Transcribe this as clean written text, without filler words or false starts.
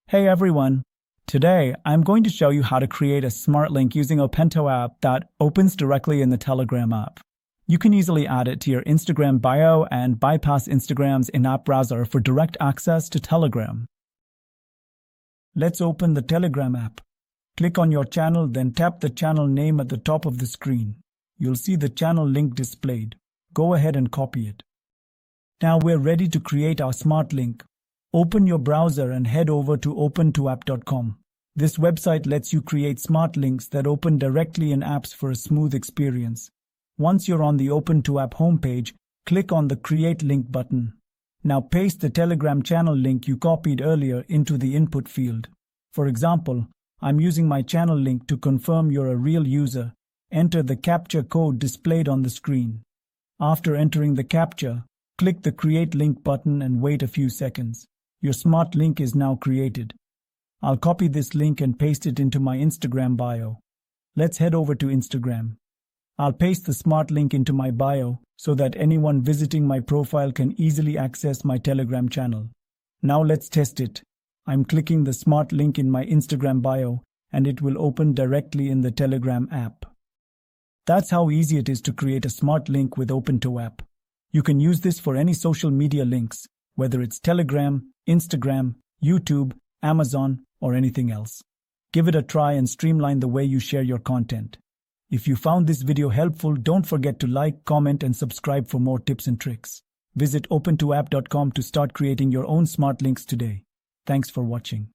Hey everyone! Today, I'm going to show you how to create a smart link using OpentoApp that opens directly in the Telegram app. You can easily add it to your Instagram bio and bypass Instagram's in-app browser for direct access to Telegram. Let's open the Telegram app. Click on your channel, then tap the channel name at the top of the screen. You'll see the channel link displayed. Go ahead and copy it. Now we're ready to create our smart link. Open your browser and head over to OpentoApp.com. This website lets you create smart links that open directly in apps for a smooth experience. Once you're on the OpentoApp homepage, click on the Create Link button. Now paste the Telegram channel link you copied earlier into the input field. For example, I'm using my channel link to confirm you're a real user. Enter the CAPTCHA code displayed on the screen. After entering the CAPTCHA, click the Create Link button and wait a few seconds. Your smart link is now created. I'll copy this link and paste it into my Instagram bio. Let's head over to Instagram. I'll paste the smart link into my bio so that anyone visiting my profile can easily access my Telegram channel. Now let's test it. I'm clicking the smart link in my Instagram bio and it will open directly in the Telegram app. That's how easy it is to create a smart link with OpentoApp. You can use this for any social media links, whether it's Telegram, Instagram, YouTube, Amazon, or anything else. Give it a try and streamline the way you share your content. If you found this video helpful, don't forget to like, comment, and subscribe for more tips and tricks. Visit OpentoApp.com to start creating your own smart links today. Thanks for watching.